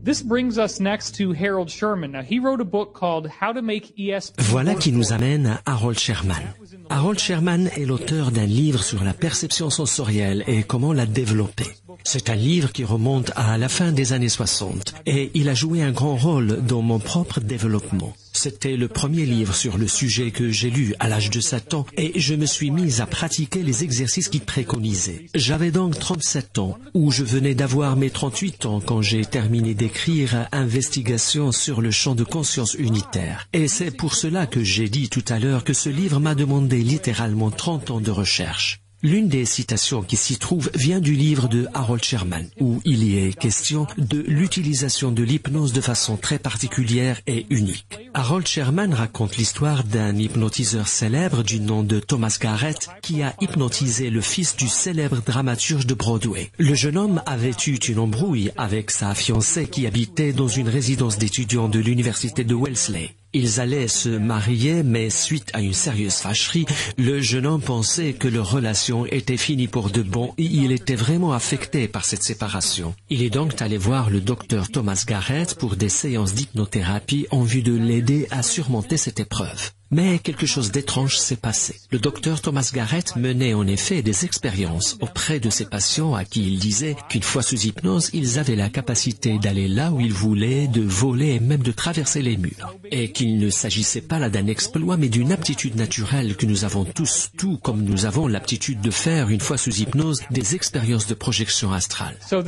This brings us next to Harold Sherman. Now, he wrote a book called How to Make ESP. Voilà qui nous amène à Harold Sherman. Harold Sherman est l'auteur d'un livre sur la perception sensorielle et comment la développer. C'est un livre qui remonte à la fin des années 60 et il a joué un grand rôle dans mon propre développement. C'était le premier livre sur le sujet que j'ai lu à l'âge de 7 ans et je me suis mis à pratiquer les exercices qu'il préconisait. J'avais donc 37 ans, ou je venais d'avoir mes 38 ans quand j'ai terminé d'écrire Investigation sur le champ de conscience unitaire. Et c'est pour cela que j'ai dit tout à l'heure que ce livre m'a demandé littéralement 30 ans de recherche. L'une des citations qui s'y trouve vient du livre de Harold Sherman, où il y est question de l'utilisation de l'hypnose de façon très particulière et unique. Harold Sherman raconte l'histoire d'un hypnotiseur célèbre du nom de Thomas Garrett qui a hypnotisé le fils du célèbre dramaturge de Broadway. Le jeune homme avait eu une embrouille avec sa fiancée qui habitait dans une résidence d'étudiants de l'université de Wellesley. Ils allaient se marier, mais suite à une sérieuse fâcherie, le jeune homme pensait que leur relation était finie pour de bon et il était vraiment affecté par cette séparation. Il est donc allé voir le docteur Thomas Garrett pour des séances d'hypnothérapie en vue de l'aider à surmonter cette épreuve. Mais quelque chose d'étrange s'est passé. Le docteur Thomas Garrett menait en effet des expériences auprès de ses patients à qui il disait qu'une fois sous hypnose, ils avaient la capacité d'aller là où ils voulaient, de voler et même de traverser les murs. Et qu'il ne s'agissait pas là d'un exploit, mais d'une aptitude naturelle que nous avons tous, tout comme nous avons l'aptitude de faire, une fois sous hypnose, des expériences de projection astrale. Le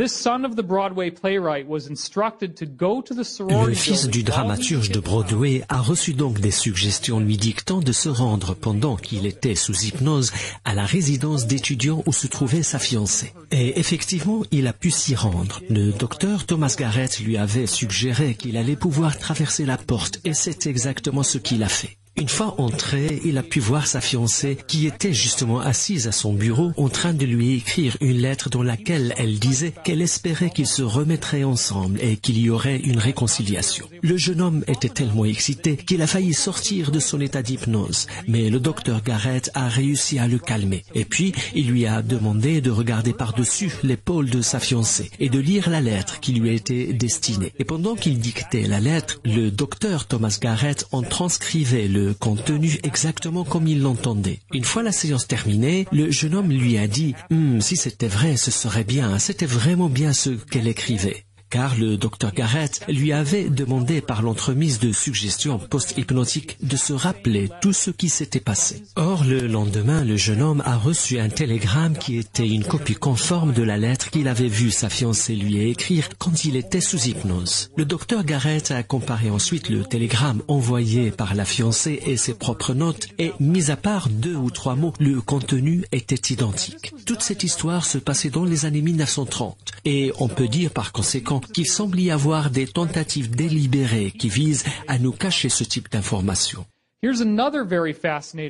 fils du dramaturge de Broadway a reçu donc des suggestions lui dictant de se rendre pendant qu'il était sous hypnose à la résidence d'étudiants où se trouvait sa fiancée. Et effectivement, il a pu s'y rendre. Le docteur Thomas Garrett lui avait suggéré qu'il allait pouvoir traverser la porte et c'est exactement ce qu'il a fait. Une fois entré, il a pu voir sa fiancée qui était justement assise à son bureau en train de lui écrire une lettre dans laquelle elle disait qu'elle espérait qu'ils se remettraient ensemble et qu'il y aurait une réconciliation. Le jeune homme était tellement excité qu'il a failli sortir de son état d'hypnose, mais le docteur Garrett a réussi à le calmer. Et puis, il lui a demandé de regarder par-dessus l'épaule de sa fiancée et de lire la lettre qui lui était destinée. Et pendant qu'il dictait la lettre, le docteur Thomas Garrett en transcrivait le contenu exactement comme il l'entendait. Une fois la séance terminée, le jeune homme lui a dit « Si c'était vrai, ce serait bien, c'était vraiment bien ce qu'elle écrivait ». Car le docteur Garrett lui avait demandé par l'entremise de suggestions post-hypnotiques de se rappeler tout ce qui s'était passé. Or, le lendemain, le jeune homme a reçu un télégramme qui était une copie conforme de la lettre qu'il avait vu sa fiancée lui écrire quand il était sous hypnose. Le docteur Garrett a comparé ensuite le télégramme envoyé par la fiancée et ses propres notes et, mis à part 2 ou 3 mots, le contenu était identique. Toute cette histoire se passait dans les années 1930 et on peut dire par conséquent qu'il semble y avoir des tentatives délibérées qui visent à nous cacher ce type d'informations.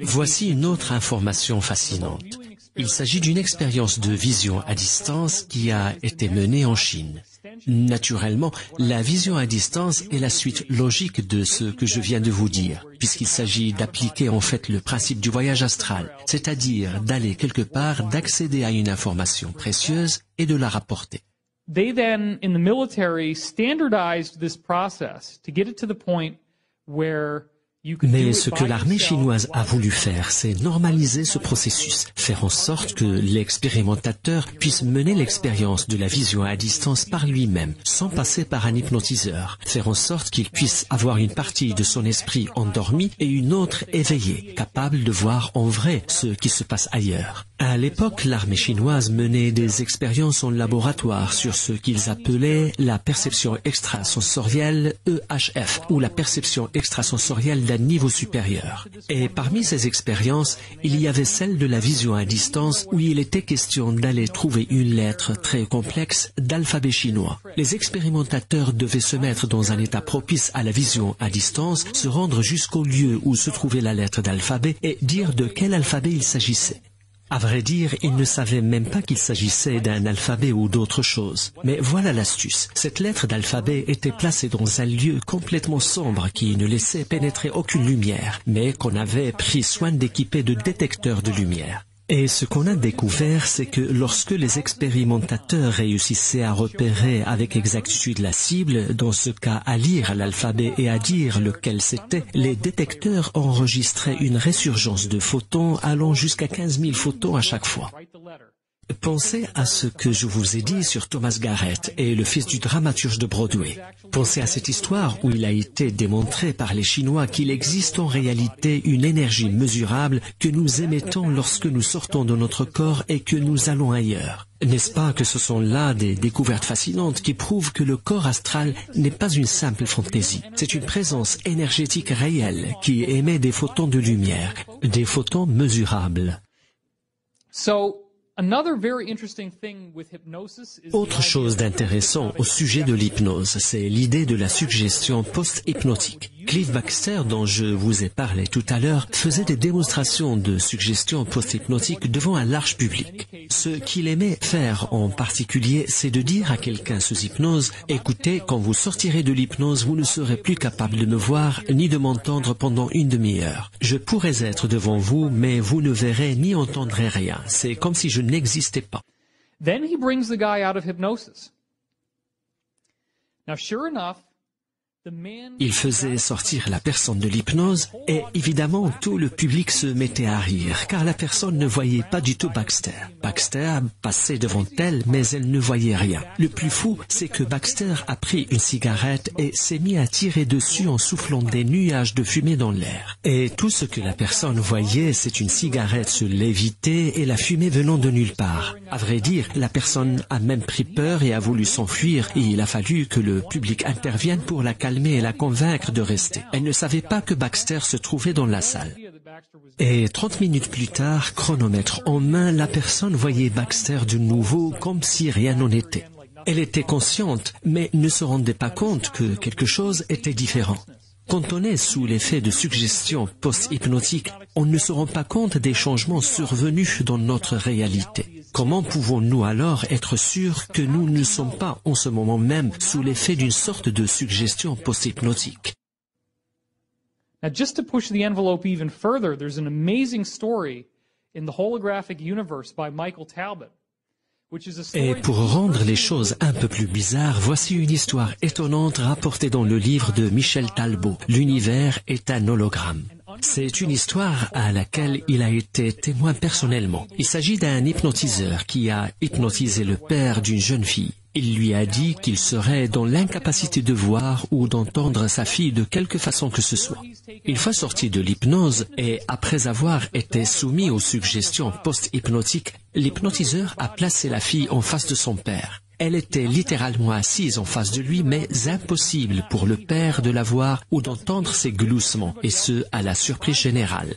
Voici une autre information fascinante. Il s'agit d'une expérience de vision à distance qui a été menée en Chine. Naturellement, la vision à distance est la suite logique de ce que je viens de vous dire, puisqu'il s'agit d'appliquer en fait le principe du voyage astral, c'est-à-dire d'aller quelque part, d'accéder à une information précieuse et de la rapporter. They then, in the military, standardized this process to get it to the point where Mais ce que l'armée chinoise a voulu faire, c'est normaliser ce processus, faire en sorte que l'expérimentateur puisse mener l'expérience de la vision à distance par lui-même, sans passer par un hypnotiseur, faire en sorte qu'il puisse avoir une partie de son esprit endormi et une autre éveillée, capable de voir en vrai ce qui se passe ailleurs. À l'époque, l'armée chinoise menait des expériences en laboratoire sur ce qu'ils appelaient la perception extrasensorielle EHF, ou la perception extrasensorielle d'un niveau supérieur. Et parmi ces expériences, il y avait celle de la vision à distance où il était question d'aller trouver une lettre très complexe d'alphabet chinois. Les expérimentateurs devaient se mettre dans un état propice à la vision à distance, se rendre jusqu'au lieu où se trouvait la lettre d'alphabet et dire de quel alphabet il s'agissait. À vrai dire, ils ne savaient même pas qu'il s'agissait d'un alphabet ou d'autre chose. Mais voilà l'astuce. Cette lettre d'alphabet était placée dans un lieu complètement sombre qui ne laissait pénétrer aucune lumière, mais qu'on avait pris soin d'équiper de détecteurs de lumière. Et ce qu'on a découvert, c'est que lorsque les expérimentateurs réussissaient à repérer avec exactitude la cible, dans ce cas à lire l'alphabet et à dire lequel c'était, les détecteurs enregistraient une résurgence de photons allant jusqu'à 15 000 photons à chaque fois. Pensez à ce que je vous ai dit sur Thomas Garrett et le fils du dramaturge de Broadway. Pensez à cette histoire où il a été démontré par les Chinois qu'il existe en réalité une énergie mesurable que nous émettons lorsque nous sortons de notre corps et que nous allons ailleurs. N'est-ce pas que ce sont là des découvertes fascinantes qui prouvent que le corps astral n'est pas une simple fantaisie. C'est une présence énergétique réelle qui émet des photons de lumière, des photons mesurables. Autre chose d'intéressant au sujet de l'hypnose, c'est l'idée de la suggestion post-hypnotique. Cliff Baxter, dont je vous ai parlé tout à l'heure, faisait des démonstrations de suggestion post-hypnotique devant un large public. Ce qu'il aimait faire en particulier, c'est de dire à quelqu'un sous hypnose « Écoutez, quand vous sortirez de l'hypnose, vous ne serez plus capable de me voir ni de m'entendre pendant une demi-heure. Je pourrais être devant vous, mais vous ne verrez ni entendrez rien. C'est comme si je n'existais pas. » Then he brings the guy out of hypnosis. Now, sure enough, il faisait sortir la personne de l'hypnose et évidemment tout le public se mettait à rire car la personne ne voyait pas du tout Baxter. Baxter passait devant elle mais elle ne voyait rien. Le plus fou, c'est que Baxter a pris une cigarette et s'est mis à tirer dessus en soufflant des nuages de fumée dans l'air. Et tout ce que la personne voyait, c'est une cigarette se léviter et la fumée venant de nulle part. À vrai dire, la personne a même pris peur et a voulu s'enfuir et il a fallu que le public intervienne pour la calmer et la convaincre de rester. Elle ne savait pas que Baxter se trouvait dans la salle. Et 30 minutes plus tard, chronomètre en main, la personne voyait Baxter de nouveau comme si rien n'en était. Elle était consciente, mais ne se rendait pas compte que quelque chose était différent. Quand on est sous l'effet de suggestion post-hypnotique, on ne se rend pas compte des changements survenus dans notre réalité. Comment pouvons-nous alors être sûrs que nous ne sommes pas en ce moment même sous l'effet d'une sorte de suggestion post-hypnotique? Now, just to push the envelope even further, there's an amazing story in the holographic universe by Michael Talbot. Et pour rendre les choses un peu plus bizarres, voici une histoire étonnante rapportée dans le livre de Michel Talbot, L'univers est un hologramme. C'est une histoire à laquelle il a été témoin personnellement. Il s'agit d'un hypnotiseur qui a hypnotisé le père d'une jeune fille. Il lui a dit qu'il serait dans l'incapacité de voir ou d'entendre sa fille de quelque façon que ce soit. Une fois sorti de l'hypnose et après avoir été soumis aux suggestions post-hypnotiques, l'hypnotiseur a placé la fille en face de son père. Elle était littéralement assise en face de lui, mais impossible pour le père de la voir ou d'entendre ses gloussements, et ce, à la surprise générale.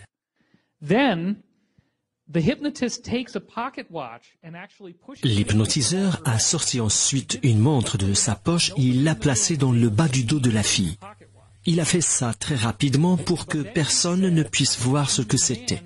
L'hypnotiseur a sorti ensuite une montre de sa poche et il l'a placée dans le bas du dos de la fille. Il a fait ça très rapidement pour que personne ne puisse voir ce que c'était.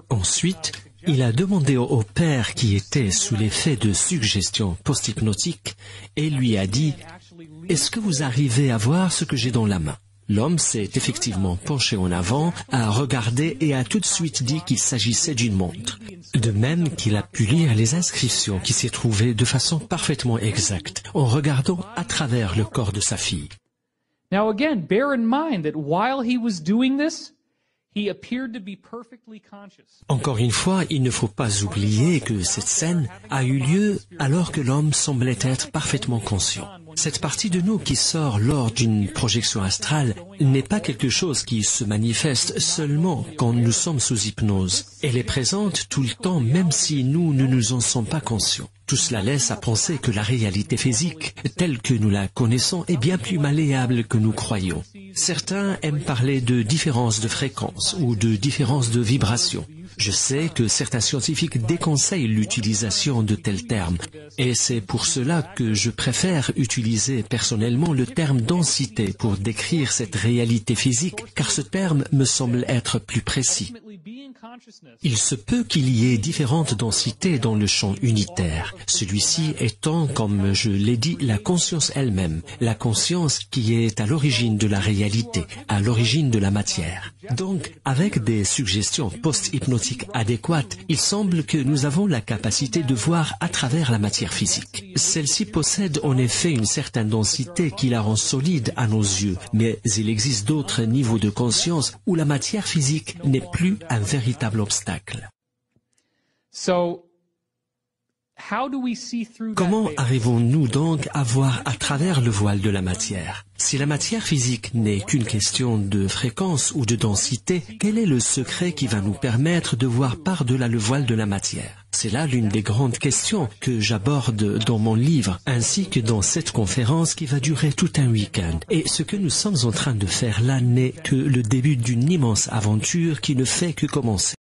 Ensuite, il a demandé au père qui était sous l'effet de suggestion post-hypnotique et lui a dit « Est-ce que vous arrivez à voir ce que j'ai dans la main ?» L'homme s'est effectivement penché en avant, a regardé et a tout de suite dit qu'il s'agissait d'une montre. De même qu'il a pu lire les inscriptions qui s'y trouvaient de façon parfaitement exacte, en regardant à travers le corps de sa fille. Now again, bear in mind that while he was doing this, he appeared to be perfectly conscious. Encore une fois, il ne faut pas oublier que cette scène a eu lieu alors que l'homme semblait être parfaitement conscient. Cette partie de nous qui sort lors d'une projection astrale n'est pas quelque chose qui se manifeste seulement quand nous sommes sous hypnose. Elle est présente tout le temps même si nous ne nous en sommes pas conscients. Tout cela laisse à penser que la réalité physique, telle que nous la connaissons, est bien plus malléable que nous croyons. Certains aiment parler de différence de fréquence ou de différence de vibration. Je sais que certains scientifiques déconseillent l'utilisation de tels termes, et c'est pour cela que je préfère utiliser personnellement le terme densité pour décrire cette réalité physique, car ce terme me semble être plus précis. Il se peut qu'il y ait différentes densités dans le champ unitaire, celui-ci étant, comme je l'ai dit, la conscience elle-même, la conscience qui est à l'origine de la réalité, à l'origine de la matière. Donc, avec des suggestions post-hypnotiques adéquates, il semble que nous avons la capacité de voir à travers la matière physique. Celle-ci possède en effet une certaine densité qui la rend solide à nos yeux, mais il existe d'autres niveaux de conscience où la matière physique n'est plus un véritable obstacle. Comment arrivons-nous donc à voir à travers le voile de la matière? Si la matière physique n'est qu'une question de fréquence ou de densité, quel est le secret qui va nous permettre de voir par-delà le voile de la matière? C'est là l'une des grandes questions que j'aborde dans mon livre, ainsi que dans cette conférence qui va durer tout un week-end. Et ce que nous sommes en train de faire là n'est que le début d'une immense aventure qui ne fait que commencer.